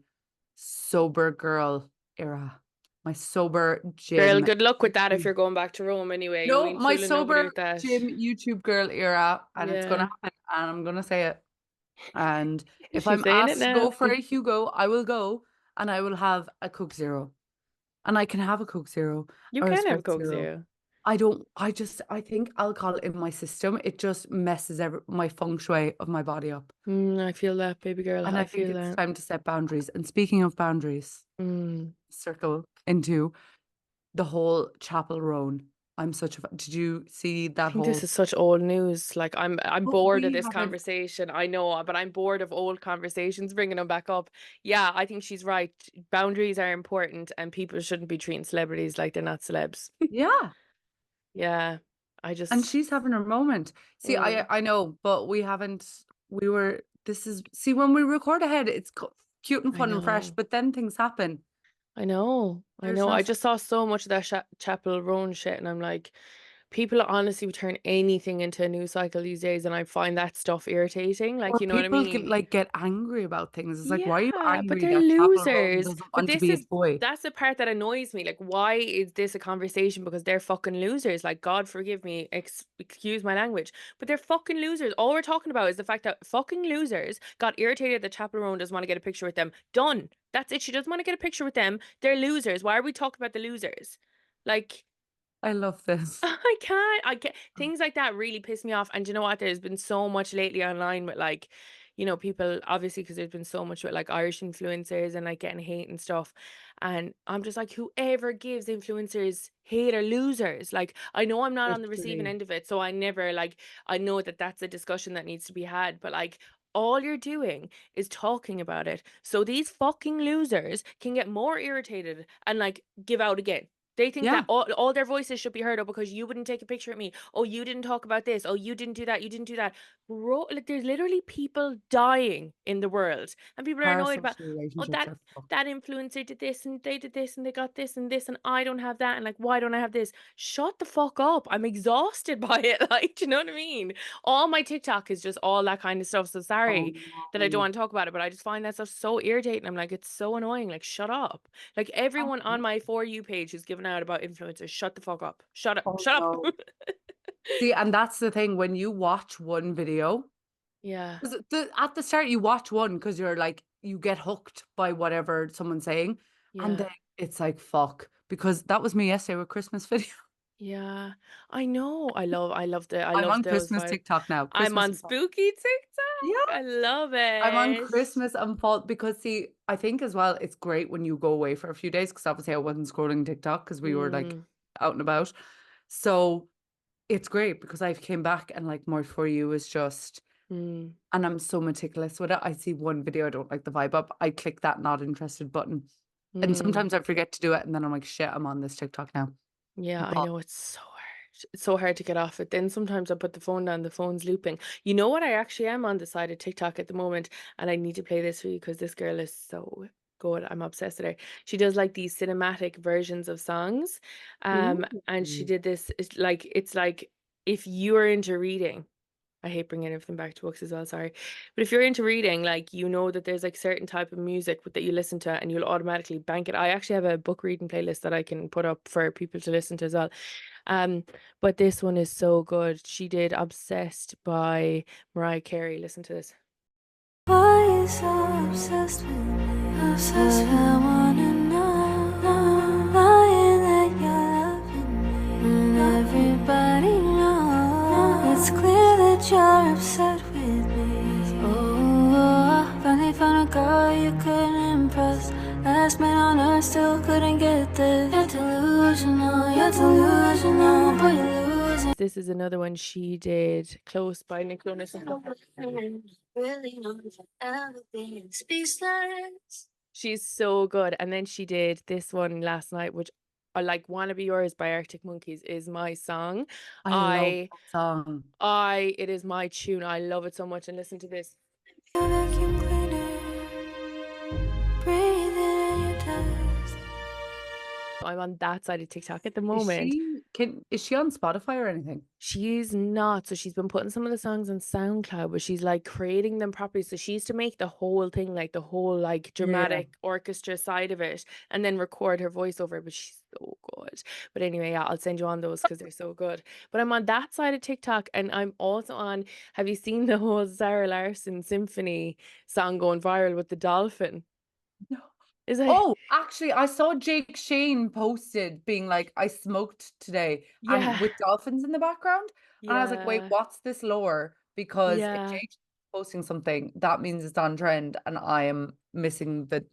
sober girl era, my sober Girl, gym. good luck with that if you're going back to Rome anyway. You No, ain't my fooling nobody sober with that. gym YouTube girl era, and it's gonna Yeah. happen, and I'm gonna say it. And if She's I'm saying it asked to now. go for a Hugo, I will go, and I will have a Coke Zero, and I can have a Coke Zero You or a can have Sprite Coke Zero. Zero. I think alcohol in my system, it just messes my feng shui of my body up. I feel that, baby girl. And I I think feel it's that. time to set boundaries. And speaking of boundaries, Mm. circle into the whole Chapel Roan. Did you see I that think this whole, is such old news. Like I'm but bored of we this haven't, conversation. I know, but I'm bored of old conversations bringing them back up. Yeah, I think she's right. Boundaries are important, and people shouldn't be treating celebrities like they're not celebs. yeah. Yeah, I And just. she's having her moment. See, Mm, I know, but see, when we record ahead, it's cute and I fun and fresh, know. but then things happen. I know. I There's know. I nothing. just saw so much of that Chapel Roan shit, and I'm like, people honestly would turn anything into a news cycle these days, and I find that stuff irritating. Like, Or you know what I people get mean? get angry about things. It's like, why are you Yeah, but angry they're that Chapel Roan losers. doesn't But want to be a toy? that's the part that annoys me. Like, why is this a conversation? Because they're fucking losers. Like, God forgive me, excuse my language, but they're fucking losers. All we're talking about is the fact that fucking losers got irritated that Chapel Roan doesn't want to get a picture with them. Done. That's it. She doesn't want to get a picture with them. They're losers. Why are we talking about the losers? Like, I love this. I can't. I get things like that really piss me off. And you know what? There's been so much lately online with like, you know, people obviously because there's been so much with like Irish influencers and like getting hate and stuff. And I'm just like, whoever gives influencers hate are losers. Like, I know I'm not on the receiving Literally. end of it, so I never like, I know that that's a discussion that needs to be had, but like, all you're doing is talking about it. So these fucking losers can get more irritated and like give out again. They think that Yeah, all their voices should be heard. Oh, because you wouldn't take a picture of me. Oh, you didn't talk about this. Oh, you didn't do that. You didn't do that. Bro, like there's literally people dying in the world. And people are annoyed about, parasocial oh, relationships that are fucked. that influencer did this and they did this and they got this and this and I don't have that and like why don't I have this? Shut the fuck up. I'm exhausted by it. Like, do you know what I mean? All my TikTok is just all that kind of stuff. So Oh sorry that I don't no. want to talk about it, but I just find that stuff so irritating. I'm like, it's so annoying. Like, shut up. Like everyone on my For You page who's given out about influencers, shut the fuck up. Shut up. Oh Shut up. no. See, and that's the thing when you watch one video, Yeah. 'cause at the start you watch one because you're like you get hooked by whatever someone's saying, and Yeah. then it's like fuck because that was me yesterday with Christmas video. Yeah. I know. I I'm love on those Christmas vibes. TikTok now. I'm Christmas on and fall. spooky Yeah, TikTok. I love I'm on it. Christmas and fall because see, I think as well it's great when you go away for a few days because obviously I wasn't scrolling TikTok because we were like Mm, out and about. So it's great because I came back and like more for you is just mm, and I'm so meticulous with it. I see one video I don't like the vibe up. I click that not interested button. And mm. sometimes I forget to do it and then I'm like, shit, I'm on this TikTok now. Yeah, I But know it's so hard. It's so hard to get off it. Then sometimes I put the phone down, the phone's looping. You know what? I actually am on the side of TikTok at the moment, and I need to play this for you because this girl is so good. I'm obsessed with her. She does like these cinematic versions of songs. ooh. And she did this, it's like if you are into reading. I hate bringing everything back to books as well, sorry. But if you're into reading, like you know that there's like certain type of music that you listen to and you'll automatically bank it. I actually have a book reading playlist that I can put up for people to listen to as well. Um, but this one is so good. She did Obsessed by Mariah Carey. Listen to this. Why you so obsessed with me? Obsessed with I wanna know. Lying that you're loving me. And everybody knows. It's clear that you're upset with me. Oh, finally found a girl you couldn't impress. Last man on earth still couldn't get this. You're delusional, but you're losing. This is another one she did, Close by Nick Jonas. Really know if I've ever been speechless. She's so good. And then she did this one last night, which I like Wanna Be Yours by Arctic Monkeys is my song. I love I that song. it is my tune. I love it so much. And listen to this. Your vacuum cleaner, breathe in your dust. I'm on that side of TikTok at the Is moment. she on Spotify or anything? She's not. So she's been putting some of the songs on SoundCloud, but she's like creating them properly. So she used to make the whole thing, like the whole like Yeah. dramatic orchestra side of it, and then record her voiceover. But she's so good. But anyway, yeah, I'll send you on those because they're so good. But I'm on that side of TikTok, and I'm also on. Have you seen the whole Zara Larsson Symphony song going viral with the dolphin? No. Is it? Oh, actually, I saw Jake Shane posted being like, I smoked today and Yeah, with dolphins in the background. And I was like, wait, yeah, what's this lore? Because if yeah. Jake's posting something, that means it's on trend and I am missing the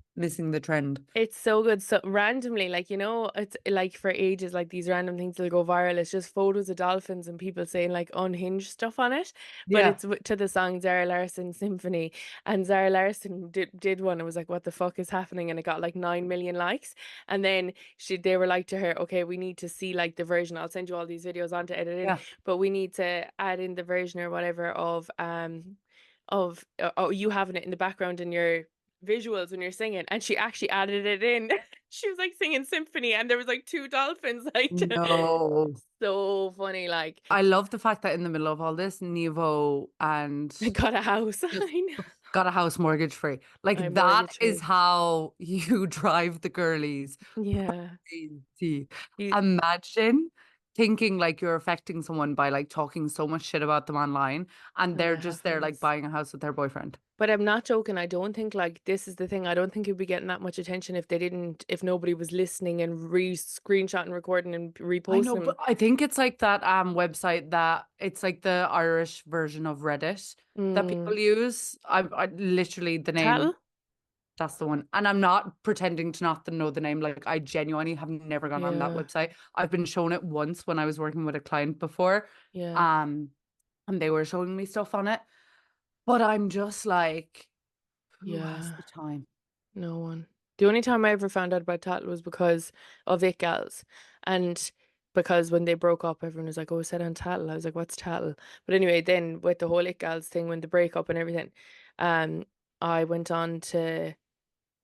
trend. It's so good. So randomly, like, you know, it's like for ages, like these random things will go viral. It's just photos of dolphins and people saying like unhinged stuff on it. But Yeah. it's to the song Zara Larsson Symphony. And Zara Larsson did one. It was like, what the fuck is happening? And it got like 9 million likes. And then they were like to her, okay, we need to see like the version. I'll send you all these videos on to edit in, Yeah. but we need to add in the version or whatever of you having it in the background in your visuals when you're singing, and she actually added it in. She was like singing symphony and there was like two dolphins like No. so funny, like I love the fact that in the middle of all this, Nevo and I got a house. just I know. got a house mortgage free. I Like that mortgage is free. how you drive the girlies Yeah. crazy. You, Imagine thinking like you're affecting someone by like talking so much shit about them online and and they're that just there like happens. buying a house with their boyfriend. But I'm not joking. I don't think like this is the thing. I don't think it'd be getting that much attention if nobody was listening and screenshotting, recording, and I know, but reposting. I think it's like that website that it's like the Irish version of Reddit that people Mm, use. I literally the name, Tattle? that's the one. And I'm not pretending to not know the name. Like I genuinely have never gone on that Yeah, website. I've been shown it once when I was working with a client before. yeah, Um, and they were showing me stuff on it. But I'm just like, who has yeah. the time? No one. The only time I ever found out about Tattle was because of It Gals. And because when they broke up, everyone was like, oh, set on Tattle. I was like, what's Tattle? But anyway, then with the whole It Gals thing, when the breakup and everything, um, I went on to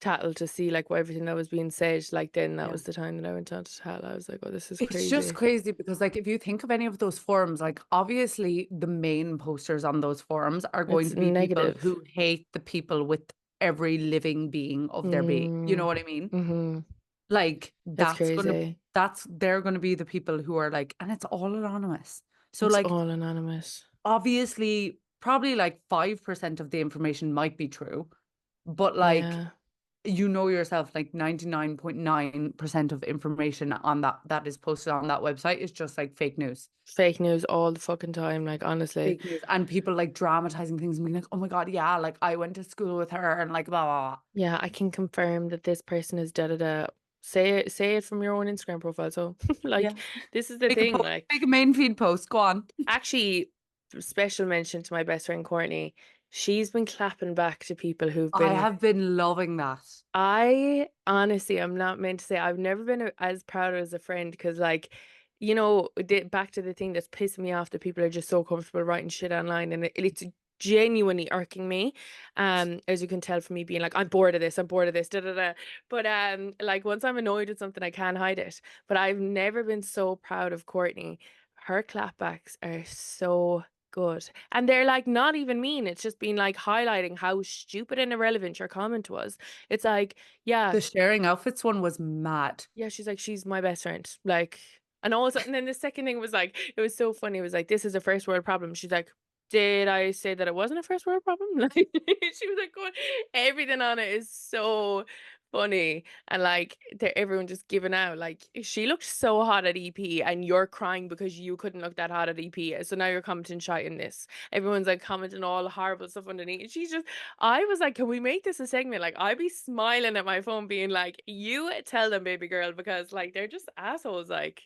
Tattle to see like what everything that was being said. Like then that Yeah. was the time that I went on to Tattle. I was like, oh, this is It's just crazy. crazy because, like, if you think of any of those forums, like, obviously the main posters on those forums are going It's to be people negative. who hate the people with every living being of their being. You know Mm, what I mean? mm-hmm. Like, It's crazy. they're gonna be the people who are like, and it's all anonymous. So, It's like, all anonymous. obviously, probably like 5% of the information might be true, but like, Yeah. you know yourself, like 99.9% of information on that is posted on that website is just like fake news. Fake news all the fucking time, like honestly. Fake news. And people like dramatizing things and being like, oh my God, yeah, like I went to school with her and like blah blah blah. Yeah, I can confirm that this person is da da da. Say it from your own Instagram profile. So Yeah. like this is the Make a thing. post, Like make a main feed post. Go on. actually special mention to my best friend Courtney. She's been clapping back to people who've I been have been loving that. I honestly, I'm not meant to say I've never been as proud as a friend because, like, back to the thing that's pissing me off that people are just so comfortable writing shit online, and it's genuinely irking me. As you can tell from me being like, I'm bored of this, da da da. But like once I'm annoyed with something, I can't hide it. But I've never been so proud of Courtney. Her clapbacks are so good. And they're like not even mean. It's just been like highlighting how stupid and irrelevant your comment was. It's like, yeah, The sharing outfits one was mad. yeah, she's like, she's my best friend. Like, and also, and then the second thing was like, it was so funny. It was like, this is a first world problem. She's like, did I say that it wasn't a first world problem? Like, she was like, going, everything on it is so funny. And like, everyone just giving out. Like, she looked so hot at EP, and you're crying because you couldn't look that hot at EP. So now you're commenting shite in this. Everyone's like commenting all horrible stuff underneath. She's just, I was like, can we make this a segment? Like, I'd be smiling at my phone, being like, you tell them, baby girl, because like they're just assholes. Like,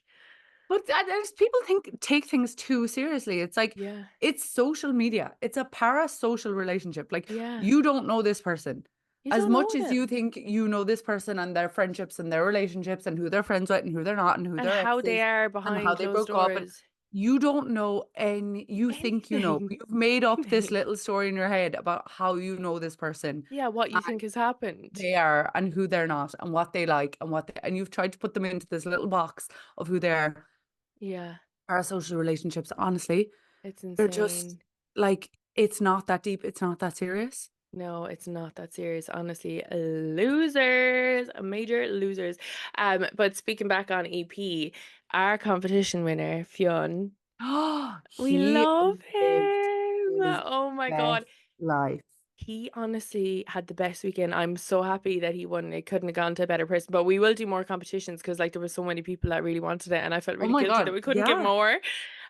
But there's people take things too seriously. It's like yeah, it's social media. It's a parasocial relationship. Like yeah, you don't know this person. you As don't know much as you them think you know this person and their friendships and their relationships and who they're friends with and who they're not and who and their ex how they is are and how behind they closed broke up and doors. you don't know any you think you know. Anything, You've made up this anything. little story in your head about how you know this person Yeah, what you think has happened. they are and who they're not and what they like and and you've tried to put them into this little box of who they are. Yeah, Parasocial relationships, honestly, it's they're just insane. like it's not that deep, it's not that serious. No, it's not that serious, honestly. Losers, major losers. But speaking back on EP, our competition winner, Fionn, we He love lived him. his Oh my best God. life. He honestly had the best weekend. I'm so happy that he won. It couldn't have gone to a better person. But we will do more competitions because like there were so many people that really wanted it, and I felt Oh really my guilty that God, we couldn't give yeah. more.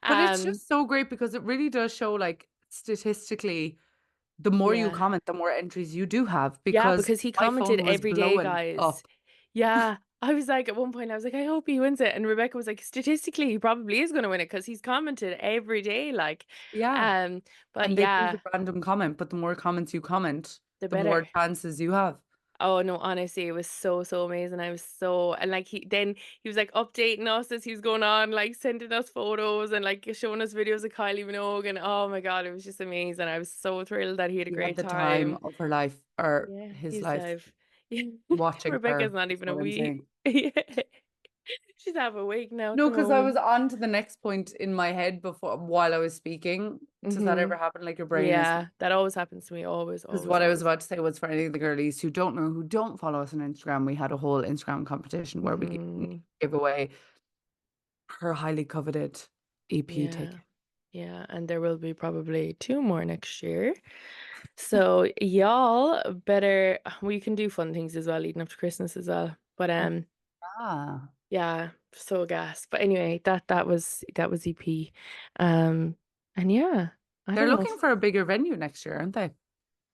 But it's Um, just so great because it really does show like statistically, the more you yeah. comment, the more entries you do have Yeah, because because he my commented phone was every day, blowing guys. up. Yeah. I was like, at one point, I was like, I hope he wins it. And Rebecca was like, statistically, he probably is going to win it because he's commented every day. Like, Yeah. um, but And they choose yeah, a random comment, but the more comments you comment, the the more better. chances you have. Oh no, honestly, it was so, so amazing. I was so, and like he was like updating us as he was going on, like sending us photos and like showing us videos of Kylie Minogue. And oh my God, it was just amazing. I was so thrilled that he had a She had great the time time. of her life or Yeah, his his life. life. Yeah. Watching Rebecca's her not is even a what I'm wee. saying. Yeah. She's half awake now at No, the because I was moment. on to the next point in my head before while I was speaking. Does that Mm-hmm. ever happen? Like your brain is Yeah, that always happens to me. Always, because always, what I was always. about to say was for any of the girlies who don't know, who don't follow us on Instagram, we had a whole Instagram competition where we Mm-hmm. give away her highly coveted EP Yeah. ticket. Yeah. And there will be probably two more next year. So y'all better we can do fun things as well leading up to Christmas as well. But Ah, yeah, so gas. But anyway, that was EP. And yeah, I they're don't know looking for a bigger venue next year, aren't they?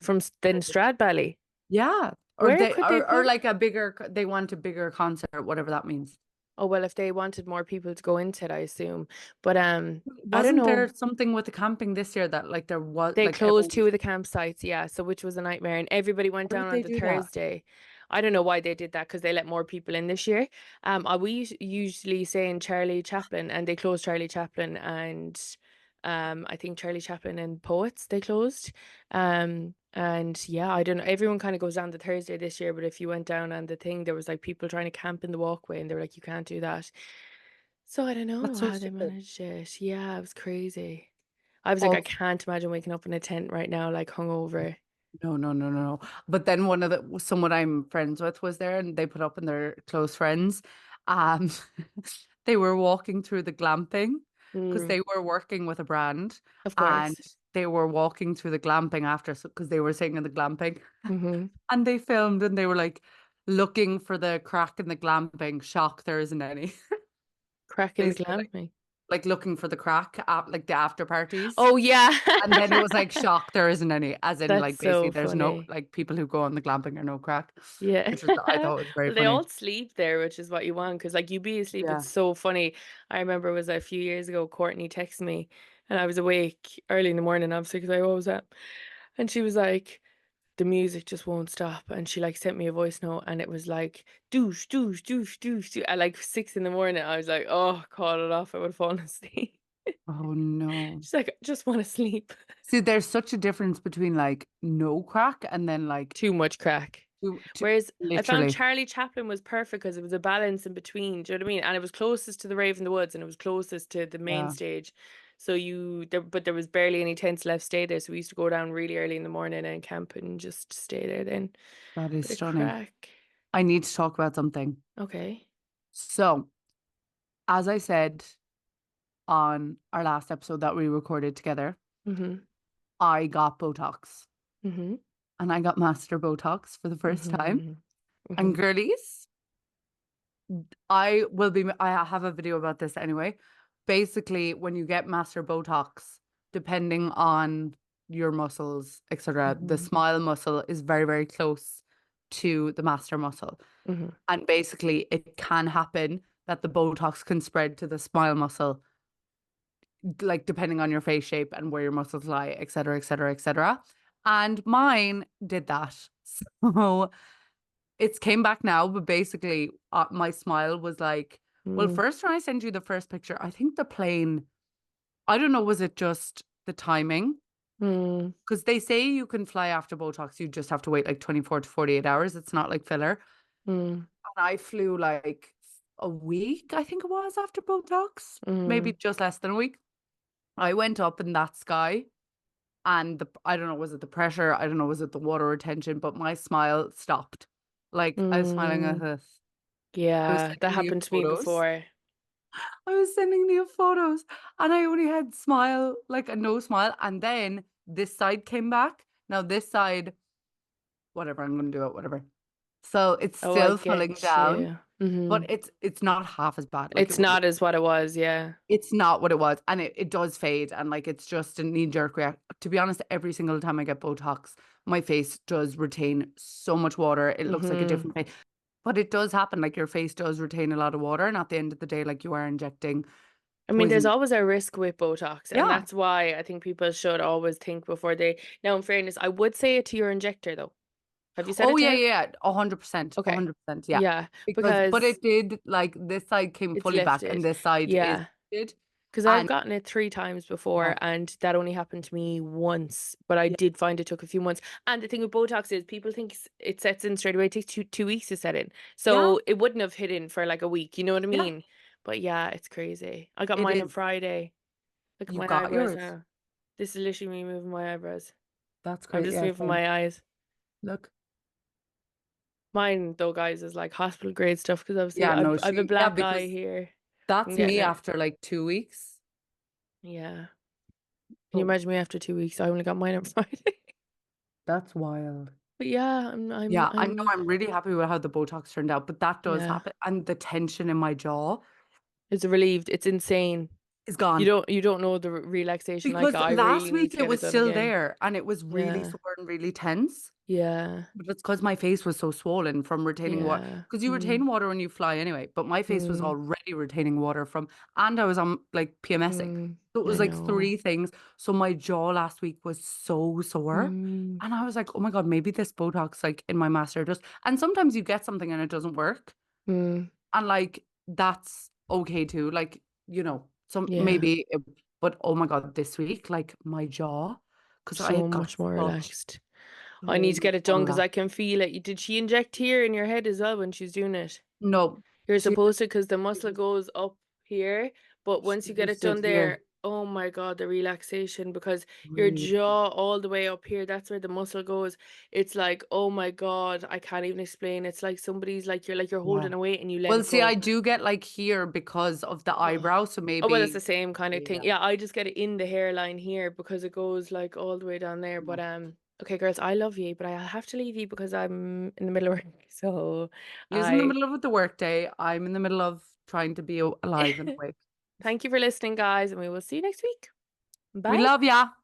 from then Stradbally. Yeah, or Where could they or put? like a bigger. They want a bigger concert, whatever that means. Oh well, if they wanted more people to go into it, I assume. But I don't Wasn't there know. something with the camping this year that like there was They like closed everyone two was, of the campsites, yeah, so which was a nightmare, and everybody went why down did on they the do that? Thursday. I don't know why they did that because they let more people in this year. We usually say in Charlie Chaplin, and they closed Charlie Chaplin, and I think Charlie Chaplin and Poets they closed. And yeah, I don't know. Everyone kind of goes down the Thursday this year, but if you went down on the thing, there was like people trying to camp in the walkway, and they were like, you can't do that. So I don't know That's so how they stupid. managed it. Yeah, it was crazy. I was like, I Also, can't imagine waking up in a tent right now, like hungover. no, no, no, no, no. But then someone I'm friends with was there and they put up in their close friends. Um, they were walking through the glamping because Mm, they were working with a brand of and course. they were walking through the glamping after because they were staying in the glamping Mm-hmm. and they filmed and they were like looking for the crack in the glamping. Shock, there isn't any. Cracking They the say like looking for the crack at like the after parties. Oh yeah. And then it was like shock, there isn't any, as in That's like basically so there's no funny. like people who go on the glamping are no crack, Yeah. which was I thought was very Well, they funny. all sleep there, which is what you want, because like you be asleep, Yeah. it's so funny. I remember it was a few years ago, Courtney texted me and I was awake early in the morning, obviously, because I always am. And she was like, the music just won't stop. And she like sent me a voice note and it was like douche, douche, douche, douche, douche at like 6 in the morning. I was like, oh, call it off. I would have fallen asleep. Oh no. She's like, I just want to sleep. See, there's such a difference between like no crack and then like Too much crack. two Whereas I found literally. Charlie Chaplin was perfect because it was a balance in between. Do you know what I mean? And it was closest to the Rave in the Woods and it was closest to the main Yeah, stage. So but there was barely any tents left stay there. So we used to go down really early in the morning and camp and just stay there then. that is Bit of stunning. crack. I need to talk about something. Okay. So, as I said on our last episode that we recorded together, Mm-hmm. I got Botox Mm-hmm. and I got master Botox for the first time. Mm-hmm. And Mm-hmm. girlies, I have a video about this anyway. Basically, when you get master Botox, depending on your muscles, etc., the Mm-hmm. smile muscle is very, very close to the master muscle. Mm-hmm. And basically, it can happen that the Botox can spread to the smile muscle, like depending on your face shape and where your muscles lie, etc., etc., etc. And mine did that. So it's came back now, but basically, my smile was like, well, Mm-hmm. first when I send you the first picture, I think the plane, I don't know, was it just the timing? Mm-hmm. Because they say you can fly after Botox, you just have to wait like 24 to 48 hours. It's not like filler. Mm-hmm. And I flew like a week, I think it was, after Botox, maybe just less than a week. I went up in that sky and I don't know, was it the pressure? I don't know, was it the water retention? But my smile stopped. Like I was smiling at Mm-hmm. this. I was Yeah, that sending you happened to me photos. before. I was sending you photos and I only had smile, like a no smile. And then this side came back. Now this side, whatever, I'm gonna do it, whatever. So it's Oh, I still falling get down, you. Mm-hmm. but it's not half as bad. Like It's not as what it was, yeah. it's not what it was. And it does fade and like it's just a knee-jerk reaction. To be honest, every single time I get Botox, my face does retain so much water. It looks like a Mm-hmm. different face. But it does happen, like your face does retain a lot of water, and at the end of the day, like you are injecting I mean, there's poison. always a risk with Botox, and Yeah. that's why I think people should always think before they. Now, in fairness, I would say it to your injector, though. Have you said Oh it to yeah, her? yeah, 100%, Okay. 100%, yeah. Yeah, Because, but because it did like this side came it's fully back, and lifted. this side is Yeah. did, Because I've and gotten it 3 times yeah, before, and that only happened to me once. But I yeah, did find it took a few months. And the thing with Botox is people think it sets in straight away. It takes two weeks to set in. yeah, So it wouldn't have hit in for like a week. You know what I yeah. mean? But yeah, it's crazy. I got It mine on is. Friday. Look at You my got eyebrows yours. now. This is literally me moving my eyebrows. That's I'm great. just Yeah, moving same. my eyes. Look. Mine though, guys, is like hospital grade stuff because obviously Yeah, no, I've a yeah, black eye because here. I'm that's getting me it. after like 2 weeks. Yeah. Can you But imagine me after 2 weeks? I only got mine on Friday. That's wild. But yeah, Yeah, I know I'm I'm really happy with how the Botox turned out, but that does yeah, happen. And the tension in my jaw it's relieved. It's insane. is gone. You don't know the relaxation. Like Because I last really need week to it get it was done still again. there and it was really Yeah. sore and really tense. Yeah. But it's because my face was so swollen from retaining water. Yeah. Because you retain water when you fly anyway, but my face was Mm. already retaining water from, and I was on like PMSing. So it I was like know. 3 things. So my jaw last week was so sore. Mm. And I was like, oh my God, maybe this Botox like in my masseter does. And sometimes you get something and it doesn't work. Mm. And like that's okay too. Like, some Yeah. maybe, but oh my God, this week, like my jaw, because I So had got much more such relaxed. I so need to much get it more done because relaxed. I can feel it. Did she inject here in your head as well when she's doing it? No, You're she supposed to because the she muscle just goes up here, but she once you get it just did done here. there, oh my God, the relaxation because your Really? jaw all the way up here, that's where the muscle goes. It's like, oh my God, I can't even explain. It's like somebody's like you're Yeah. holding a weight and you let Well, it see, I go. do get like here because of the Oh, eyebrow, so oh well, it's the maybe. same kind of thing. Yeah. Yeah, I just get it in the hairline here because it goes like all the way down there. Yeah. But okay, girls, I love you, but I have to leave you because I'm in the middle of work. So Liz in the I middle of the workday. I'm in the middle of trying to be alive and awake. thank you for listening, guys, and we will see you next week. We Bye. love ya.